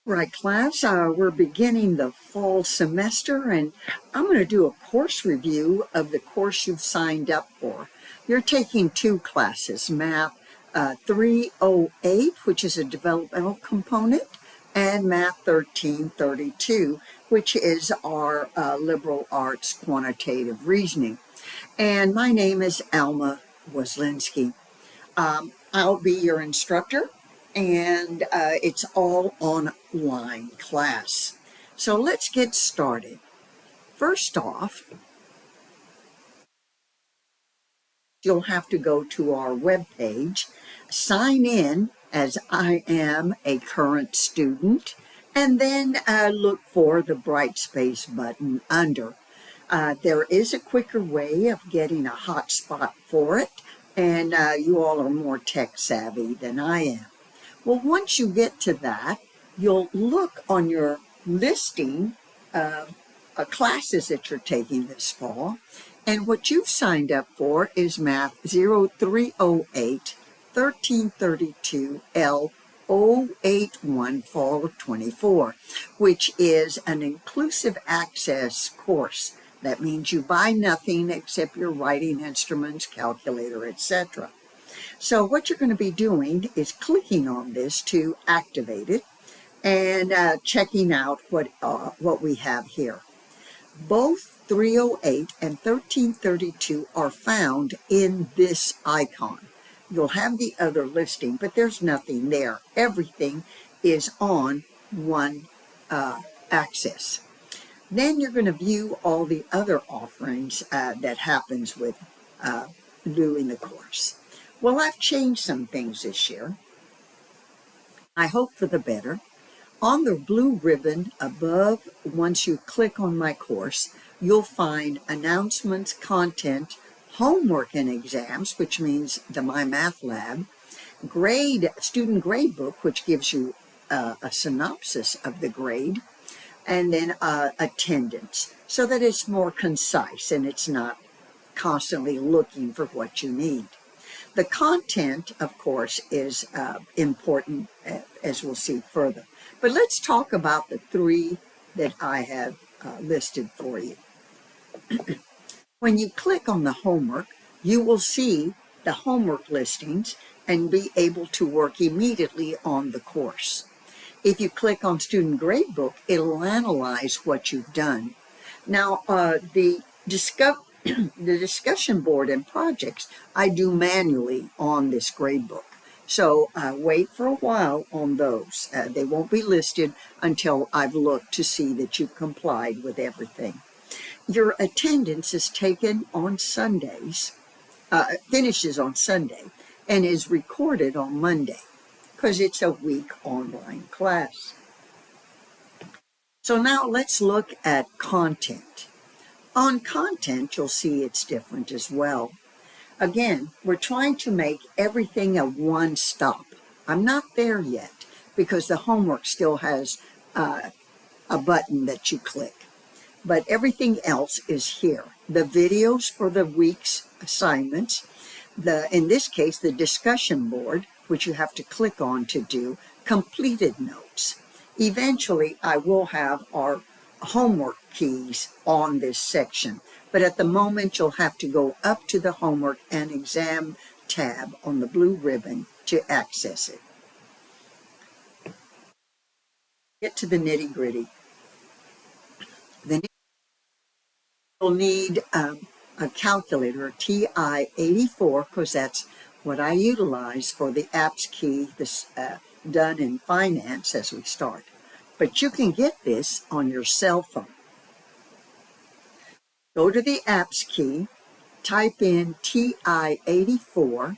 Right, class, we're beginning the fall semester, and I'm going to do a course review of the course you've signed up for. You're taking two classes, Math 308, which is a developmental component, and Math 1332, which is our liberal arts quantitative reasoning. And my name is Alma Waslinski. I'll be your instructor, and it's all online class. So let's get started. First off, you'll have to go to our webpage, sign in as I am a current student, and then look for the bright space button under. There is a quicker way of getting a hotspot for it, and you all are more tech savvy than I am. Well, once you get to that, you'll look on your listing of classes that you're taking this fall, and what you've signed up for is Math 0308 1332 L 081 Fall of 24, which is an inclusive access course. That means you buy nothing except your writing instruments, calculator, etc. So what you're going to be doing is clicking on this to activate it and checking out what we have here. Both 308 and 1332 are found in this icon. You'll have the other listing, but there's nothing there. Everything is on one axis. Then you're going to view all the other offerings that happens with doing the course. Well, I've changed some things this year. I hope for the better. On the blue ribbon above, once you click on my course, you'll find announcements, content, homework and exams, which means the My Math Lab, student grade book, which gives you a synopsis of the grade, and then attendance, so that it's more concise and it's not constantly looking for what you need. The content, of course, is important, as we'll see further. But let's talk about the three that I have listed for you. When you click on the homework, you will see the homework listings and be able to work immediately on the course. If you click on Student Gradebook, it'll analyze what you've done. Now, the discussion board and projects I do manually on this gradebook. So wait for a while on those. They won't be listed until I've looked to see that you've complied with everything. Your attendance is taken on Sundays, finishes on Sunday, and is recorded on Monday because it's a week online class. So now let's look at content. On content, you'll see it's different as well. Again, we're trying to make everything a one-stop. I'm not there yet because the homework still has a button that you click. But everything else is here. The videos for the week's assignments, in this case, the discussion board, which you have to click on to do, completed notes. Eventually, I will have our homework keys on this section, but at the moment you'll have to go up to the homework and exam tab on the blue ribbon to access it. Get to the nitty-gritty. Then you'll need a calculator, TI-84, because that's what I utilize for the apps key this done in finance as we start. But you can get this on your cell phone. Go to the apps key, type in TI-84,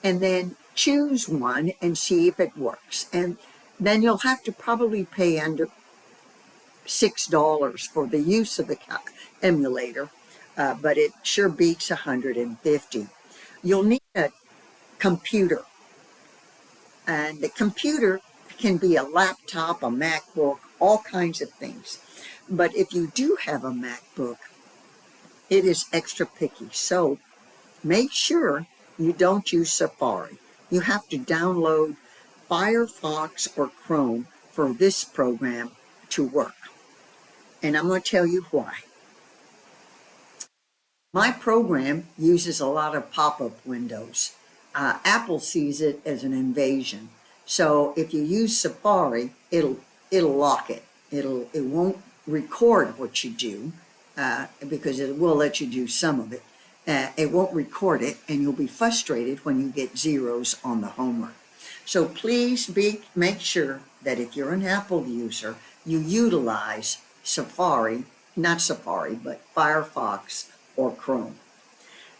and then choose one and see if it works. And then you'll have to probably pay under $6 for the use of the emulator, but it sure beats $150. You'll need a computer, and the computer can be a laptop, a MacBook, all kinds of things. But if you do have a MacBook, it is extra picky. So make sure you don't use Safari. You have to download Firefox or Chrome for this program to work. And I'm going to tell you why. My program uses a lot of pop-up windows. Apple sees it as an invasion. So if you use Safari, it'll lock it. It won't record what you do because it will let you do some of it. It won't record it, and you'll be frustrated when you get zeros on the homework. So please make sure that if you're an Apple user, you utilize Safari, not Safari, but Firefox or Chrome.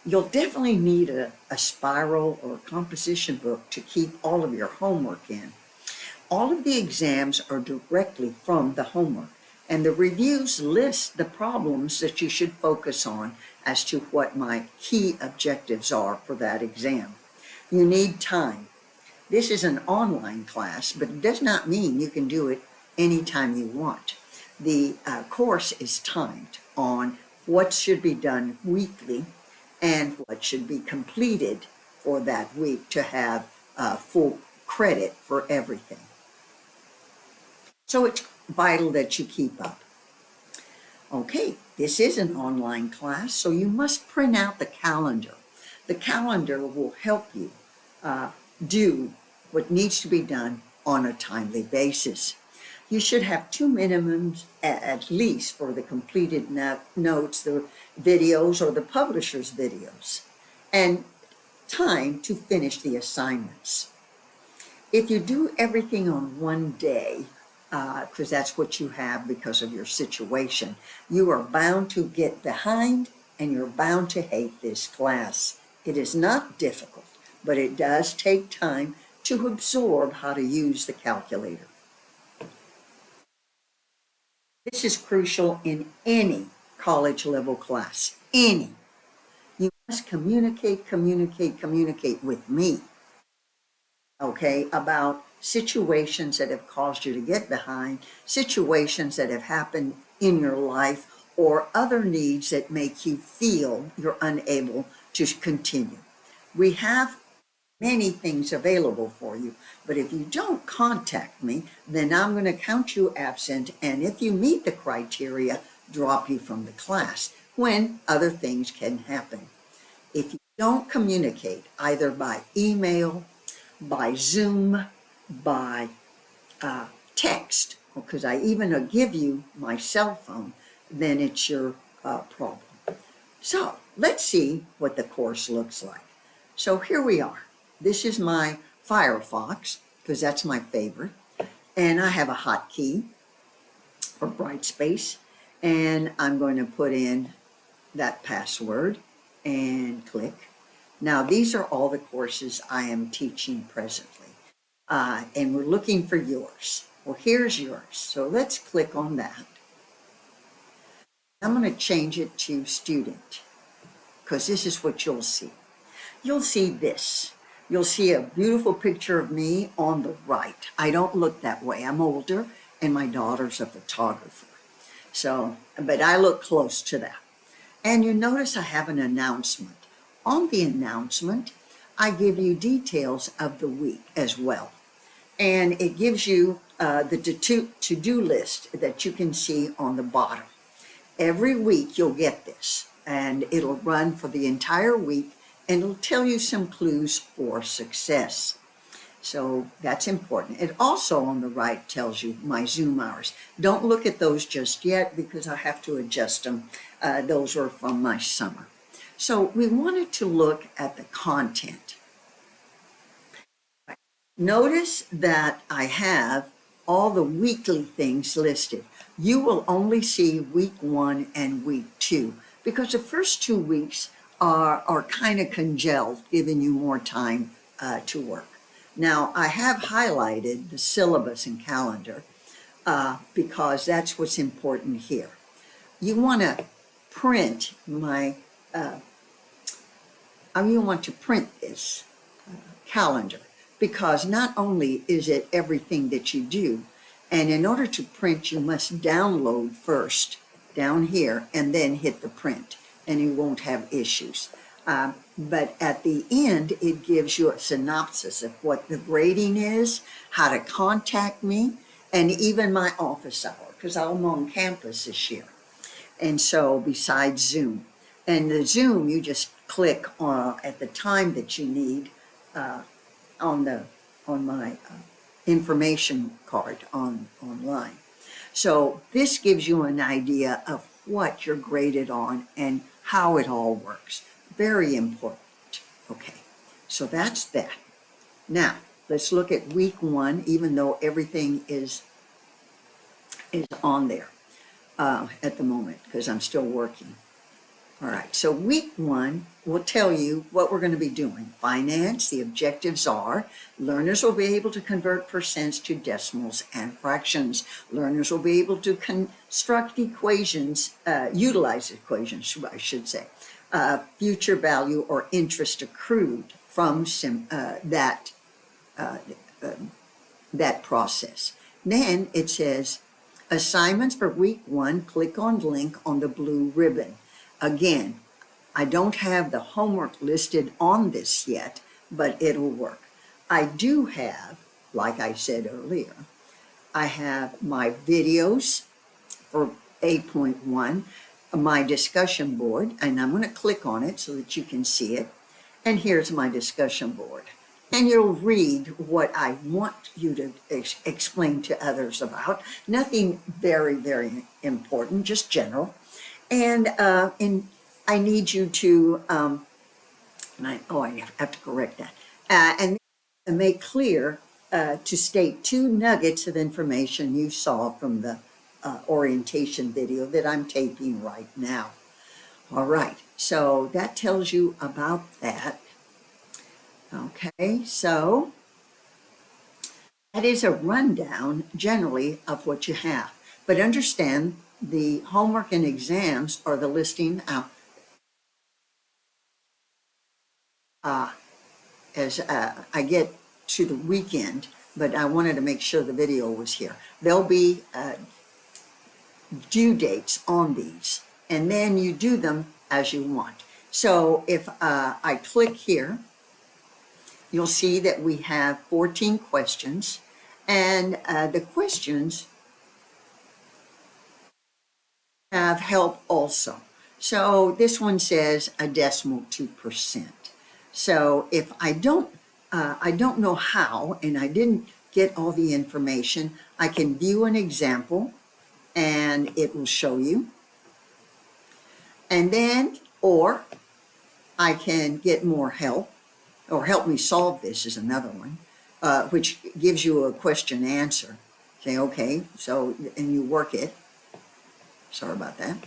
You'll definitely need a spiral or composition book to keep all of your homework in. All of the exams are directly from the homework, and the reviews list the problems that you should focus on as to what my key objectives are for that exam. You need time. This is an online class, but it does not mean you can do it anytime you want. The course is timed on what should be done weekly and what should be completed for that week to have full credit for everything. So it's vital that you keep up. Okay, this is an online class, so you must print out the calendar. The calendar will help you do what needs to be done on a timely basis. You should have 2 minimums at least for the completed notes, the videos, or the publisher's videos, and time to finish the assignments. If you do everything on one day, because that's what you have because of your situation, you are bound to get behind and you're bound to hate this class. It is not difficult, but it does take time to absorb how to use the calculator. This is crucial in any college level class, any. You must communicate with me, okay, about situations that have caused you to get behind, situations that have happened in your life, or other needs that make you feel you're unable to continue. We have many things available for you, but if you don't contact me, then I'm going to count you absent, and if you meet the criteria, drop you from the class when other things can happen. If you don't communicate either by email, by Zoom, by text, because I even give you my cell phone, then it's your problem. So let's see what the course looks like. So here we are. This is my Firefox, because that's my favorite. And I have a hotkey for Brightspace. And I'm going to put in that password and click. Now, these are all the courses I am teaching presently. And we're looking for yours. Well, here's yours. So let's click on that. I'm going to change it to student, because this is what you'll see. You'll see this. You'll see a beautiful picture of me on the right. I don't look that way. I'm older, and my daughter's a photographer. So, but I look close to that. And you notice I have an announcement. On the announcement, I give you details of the week as well. And it gives you the to-do list that you can see on the bottom. Every week you'll get this, and it'll run for the entire week, and it'll tell you some clues for success. So that's important. It also on the right tells you my Zoom hours. Don't look at those just yet because I have to adjust them. Those are from my summer. So we wanted to look at the content. Notice that I have all the weekly things listed. You will only see week 1 and week 2 because the first 2 weeks are kind of congealed, giving you more time to work. Now, I have highlighted the syllabus and calendar because that's what's important here. You want to print you want to print this calendar because not only is it everything that you do, and in order to print, you must download first down here and then hit the print, and you won't have issues. But at the end, it gives you a synopsis of what the grading is, how to contact me, and even my office hour, because I'm on campus this year. And so besides Zoom, and the Zoom, you just click on at the time that you need on the on my information card online. So this gives you an idea of what you're graded on and how it all works. Very important. Okay, so that's that. Now let's look at week one, even though everything is on there at the moment because I'm still working. All right, so week one will tell you what we're going to be doing. Finance, the objectives are learners will be able to convert percents to decimals and fractions. Learners will be able to construct equations, utilize equations, I should say, future value or interest accrued from that process. Then it says assignments for week one, click on link on the blue ribbon. Again, I don't have the homework listed on this yet, but it'll work. I do have, like I said earlier, I have my videos for 8.1, my discussion board, and I'm going to click on it so that you can see it. And here's my discussion board. And you'll read what I want you to explain to others about. Nothing very, very important, just general. And I need you to, I have to correct that, and make clear to state 2 nuggets of information you saw from the orientation video that I'm taping right now. All right, so that tells you about that. Okay, so that is a rundown generally of what you have. But understand the homework and exams are the listing out as I get to the weekend, but I wanted to make sure the video was here. There'll be due dates on these, and then you do them as you want. So if I click here, you'll see that we have 14 questions, and the questions have help also. So this one says a decimal 2%. So if I don't know how, and I didn't get all the information, I can view an example and it will show you. And then, or I can get more help, or help me solve this is another one, which gives you a question answer. Say, okay, so, and you work it. Sorry about that.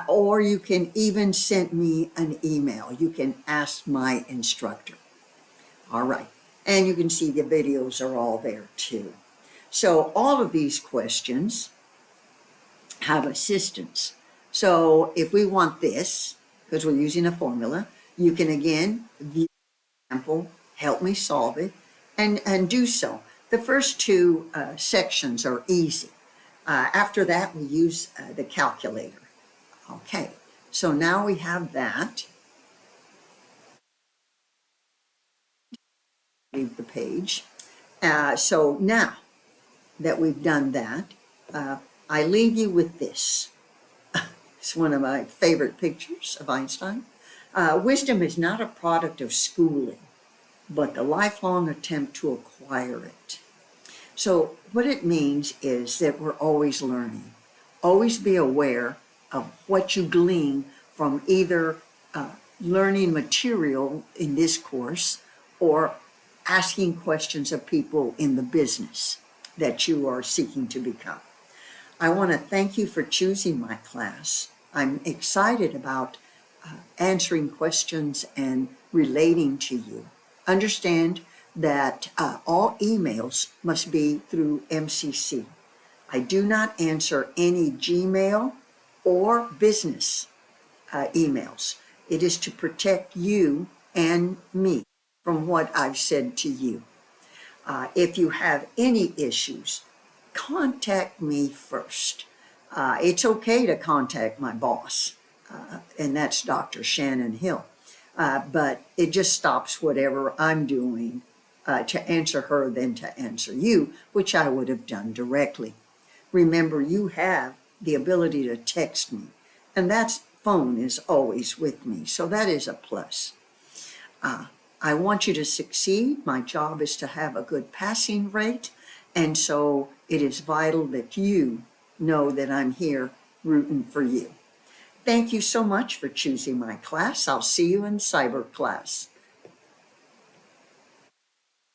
Or you can even send me an email. You can ask my instructor. All right. And you can see the videos are all there too. So all of these questions have assistance. So if we want this, because we're using a formula, you can again view the example, help me solve it, and do so. The first 2 sections are easy. After that, we use the calculator. Okay, so now we have that. Leave the page. So now that we've done that, I leave you with this. It's one of my favorite pictures of Einstein. Wisdom is not a product of schooling, but the lifelong attempt to acquire it. So what it means is that we're always learning. Always be aware of what you glean from either learning material in this course or asking questions of people in the business that you are seeking to become. I want to thank you for choosing my class. I'm excited about answering questions and relating to you. Understand that all emails must be through MCC. I do not answer any Gmail or business emails. It is to protect you and me from what I've said to you. If you have any issues, contact me first. It's okay to contact my boss, and that's Dr. Shannon Hill, but it just stops whatever I'm doing to answer her than to answer you, which I would have done directly. Remember, you have the ability to text me, and that phone is always with me, so that is a plus. I want you to succeed. My job is to have a good passing rate, and so it is vital that you know that I'm here rooting for you. Thank you so much for choosing my class. I'll see you in cyber class.